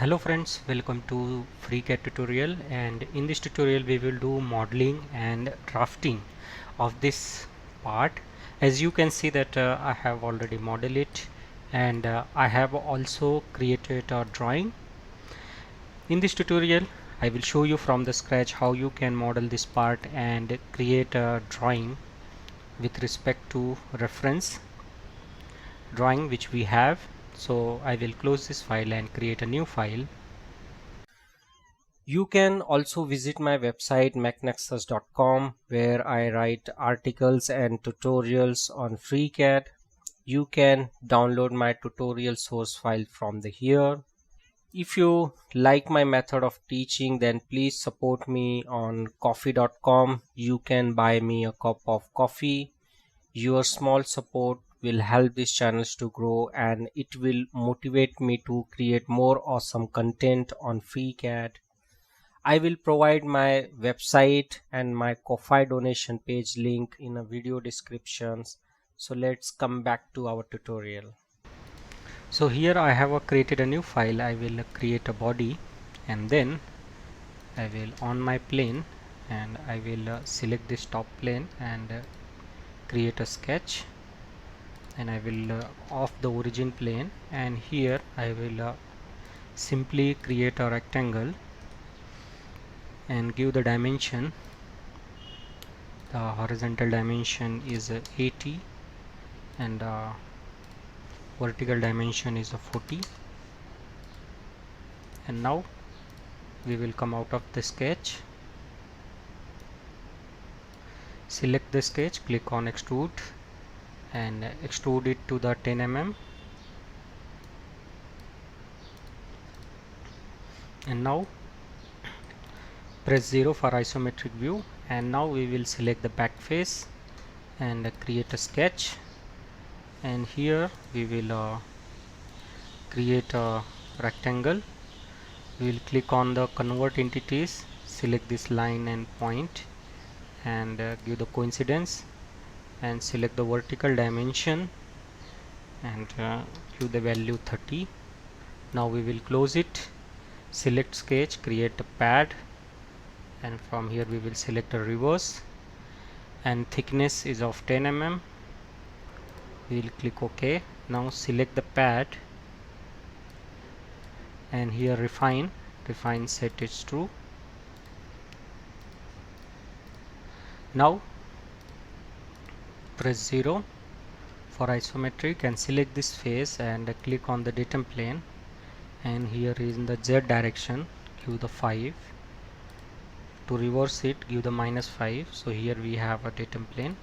Hello friends, welcome to FreeCAD tutorial, and in this tutorial we will do modeling and drafting of this part. As you can see that I have already modeled it, and I have also created a drawing. In this tutorial I will show you from the scratch how you can model this part and create a drawing with respect to reference drawing which we have. So I will close this file and create a new file. You can also visit my website mechnexus.com, where I write articles and tutorials on FreeCAD. You can download my tutorial source file from the here. If you like my method of teaching, then please support me on coffee.com. You can buy me a cup of coffee. Your small support will help these channels to grow, and it will motivate me to create more awesome content on FreeCAD. I will provide my website and my Ko-Fi donation page link in a video descriptions. So let's come back to our tutorial. So here I have created a new file. I will create a body, and then I will on my plane, and I will select this top plane and create a sketch, and I will off the origin plane, and here I will simply create a rectangle and give the dimension. The horizontal dimension is 80 and vertical dimension is 40. And now we will come out of the sketch, select the sketch, click on extrude and extrude it to the 10 mm. And now press 0 for isometric view, and now we will select the back face and create a sketch, and here we will create a rectangle. We will click on the convert entities, select this line and point, and give the coincidence and select the vertical dimension and give the value 30. Now we will close it, select sketch, create a pad, and from here we will select a reverse, and thickness is of 10 mm. We will click OK. Now select the pad and here refine set is true. Now press 0 for isometric and select this face and click on the datum plane, and here in the Z direction give the 5. To reverse it, give the -5. So here we have a datum plane,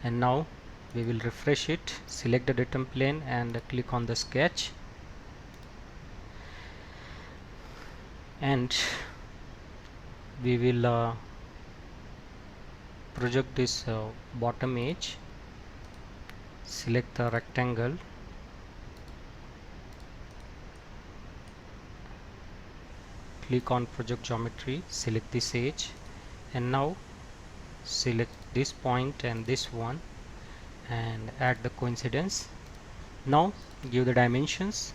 and now we will refresh it, select the datum plane and click on the sketch, and we will project this bottom edge, select the rectangle, click on project geometry, select this edge, and now select this point and this one and add the coincidence. Now give the dimensions.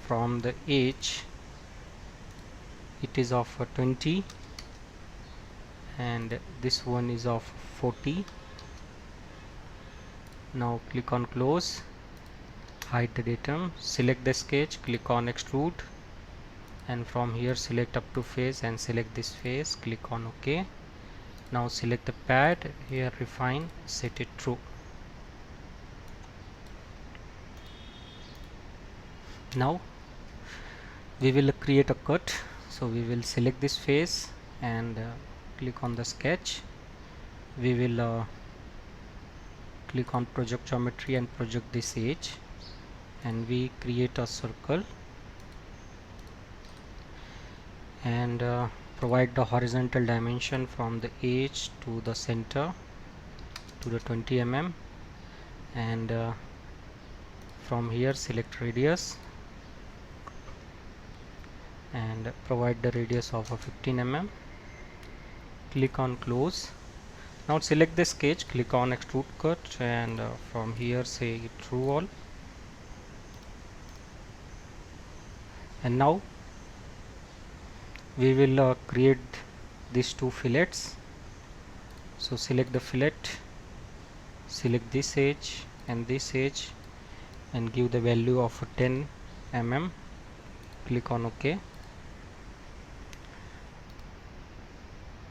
From the edge it is of 20 and this one is of 40. Now click on close, hide the datum, select the sketch, click on extrude, and from here select up to face and select this face, click on OK. Now select the pad, here refine, set it true. Now we will create a cut, so we will select this face and click on the sketch. We will click on project geometry and project this edge, and we create a circle and provide the horizontal dimension from the edge to the center to the 20 mm, and from here select radius and provide the radius of 15 mm. Click on close. Now select the sketch, click on extrude cut, and from here say true all. And now we will create these two fillets. So select the fillet, select this edge and this edge, and give the value of 10 mm. Click on OK.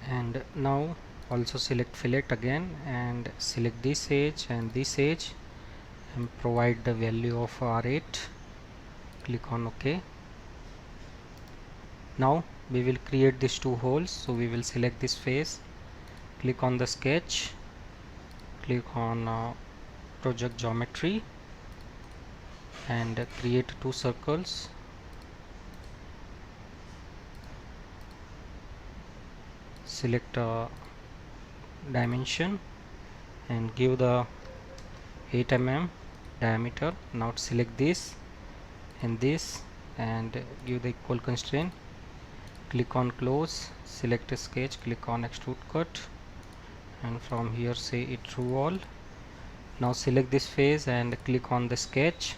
And now also select fillet again and select this edge and this edge and provide the value of R8. Click on OK. Now we will create these two holes. So we will select this face, click on the sketch, click on project geometry, and create two circles. Select dimension and give the 8 mm diameter. Now select this and this and give the equal constraint. Click on close, select a sketch, click on extrude cut, and from here say it true all. Now select this face and click on the sketch,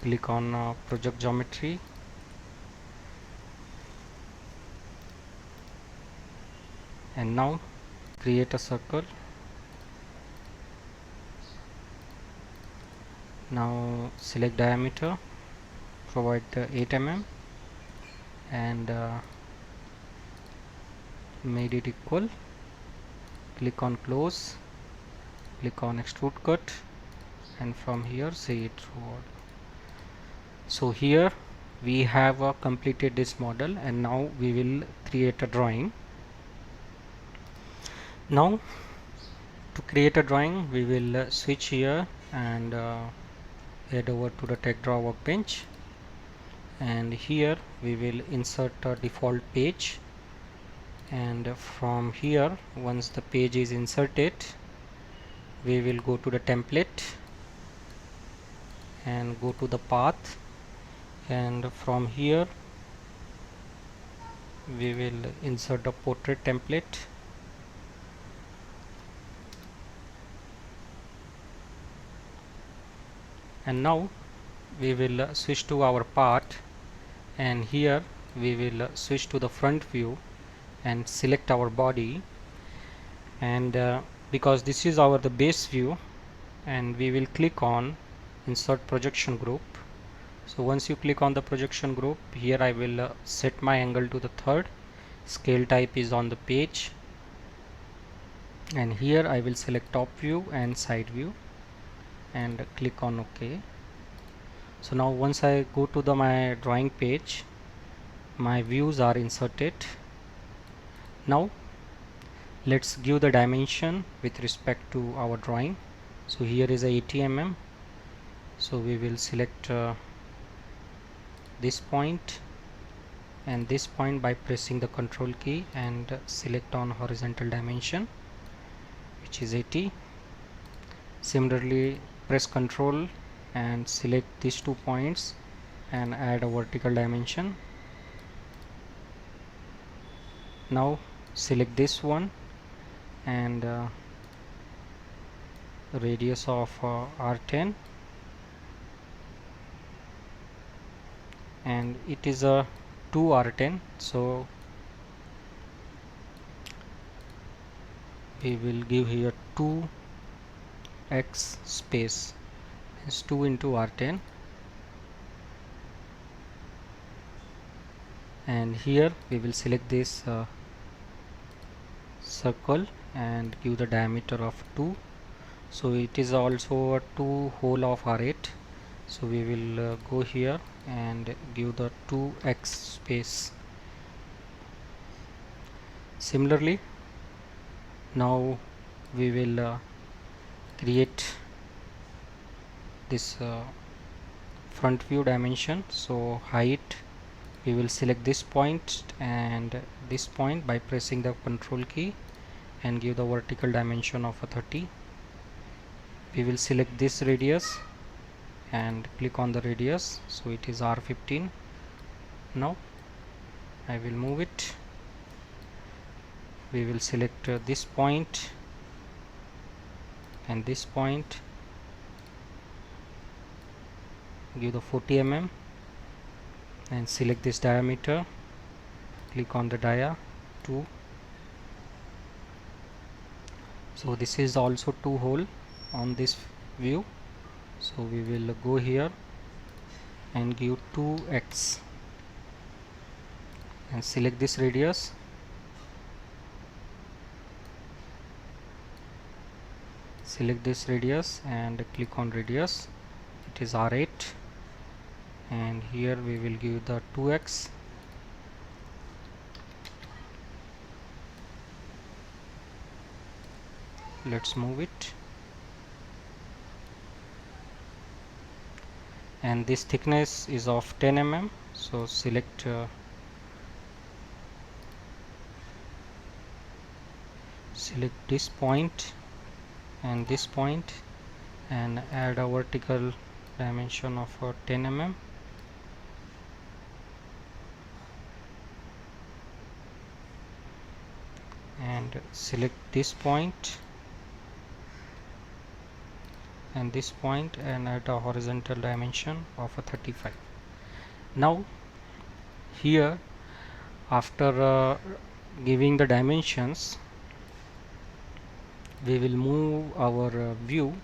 click on project geometry, and now create a circle. Now select diameter, provide the 8 mm and made it equal. Click on close, click on extrude cut, and from here say it true all. So here we have completed this model, and now we will create a drawing. Now to create a drawing we will switch here and head over to the TechDraw workbench, and here we will insert a default page, and from here once the page is inserted we will go to the template and go to the path, and from here we will insert the portrait template. And now we will switch to our part, and here we will switch to the front view and select our body, and because this is the base view, and we will click on insert projection group. So once you click on the projection group, here I will set my angle to the third, scale type is on the page, and here I will select top view and side view and click on OK. So now once I go to my drawing page, my views are inserted. Now let's give the dimension with respect to our drawing. So here is a 80 mm, so we will select this point and this point by pressing the control key and select on horizontal dimension, which is 80. Similarly press control and select these 2 points and add a vertical dimension. Now select this one and radius of R10, and it is a 2 R10, so we will give here 2x space, is 2 into R10, and here we will select this circle and give the diameter of 2. So it is also a 2 whole of R8, so we will go here and give the 2x space. Similarly now we will create this front view dimension. So height, we will select this point and this point by pressing the control key and give the vertical dimension of a 30. We will select this radius and click on the radius, so it is R15. Now I will move it. We will select this point and this point, give the 40 mm and select this diameter, click on the dia 2. So this is also 2 hole on this view, so we will go here and give 2x and select this radius, and click on radius, it is R8, and here we will give the 2x. Let's move it, and this thickness is of 10 mm, so select this point and this point and add a vertical dimension of 10 mm, and select this point and this point and add a horizontal dimension of 35. Now here, after giving the dimensions, we will move our view,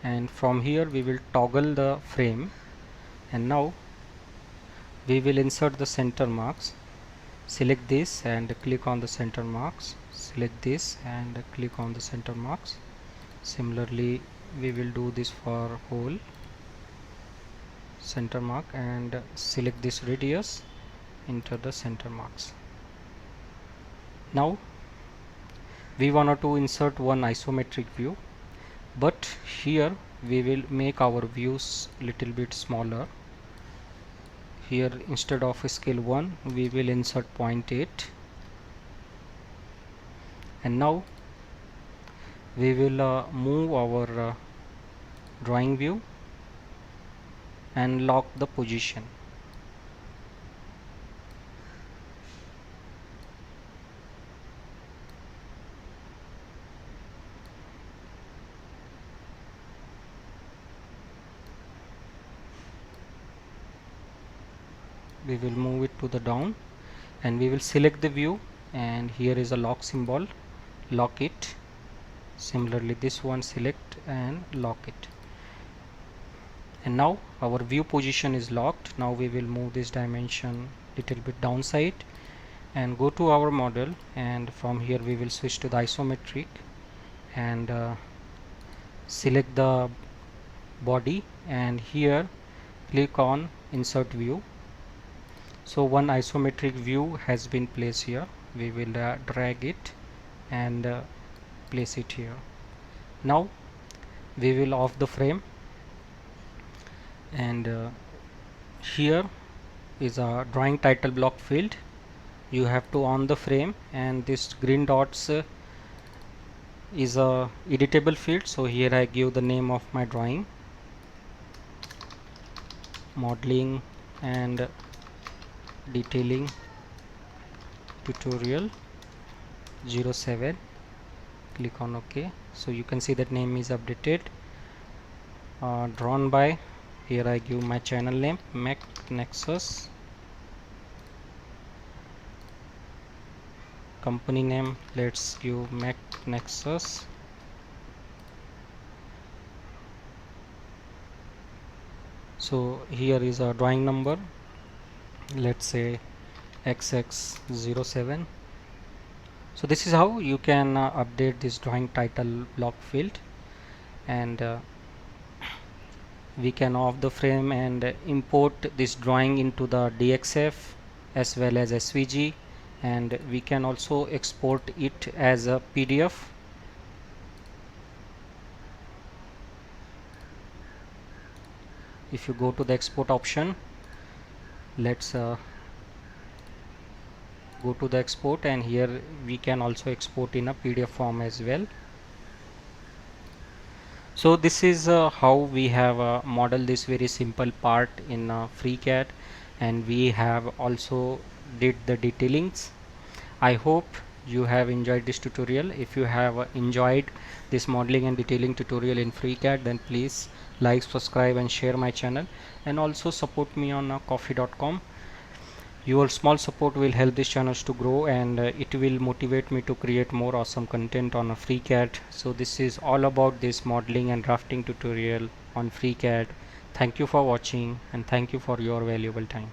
and from here we will toggle the frame, and now we will insert the center marks. Select this and click on the center marks, select this and click on the center marks. Similarly we will do this for whole center mark, and select this radius, enter the center marks. Now we wanted to insert one isometric view, but here we will make our views little bit smaller. Here instead of scale 1 we will insert 0.8, and now we will move our drawing view and lock the position. We will move it to the down, and we will select the view, and here is a lock symbol, lock it. Similarly this one, select and lock it, and now our view position is locked. Now we will move this dimension little bit downside and go to our model, and from here we will switch to the isometric and select the body, and here click on insert view. So one isometric view has been placed here. We will drag it and place it here. Now we will off the frame, and here is a drawing title block field. You have to on the frame, and this green dots is a editable field. So here I give the name of my drawing, modeling and detailing tutorial 07. Click on OK. So you can see that name is updated. Drawn by, here I give my channel name Mechnexus, company name let's give Mechnexus, so here is a drawing number, let's say XX07. So this is how you can update this drawing title block field, and we can off the frame and import this drawing into the DXF as well as SVG, and we can also export it as a PDF. If you go to the export option, let's go to the export, and here we can also export in a PDF form as well. So this is how we have modeled this very simple part in FreeCAD, and we have also did the detailings. I hope you have enjoyed this tutorial. If you have enjoyed this modeling and detailing tutorial in FreeCAD, then please like, subscribe and share my channel, and also support me on coffee.com. Your small support will help this channel to grow, and it will motivate me to create more awesome content on a FreeCAD. So this is all about this modeling and drafting tutorial on FreeCAD. Thank you for watching, and thank you for your valuable time.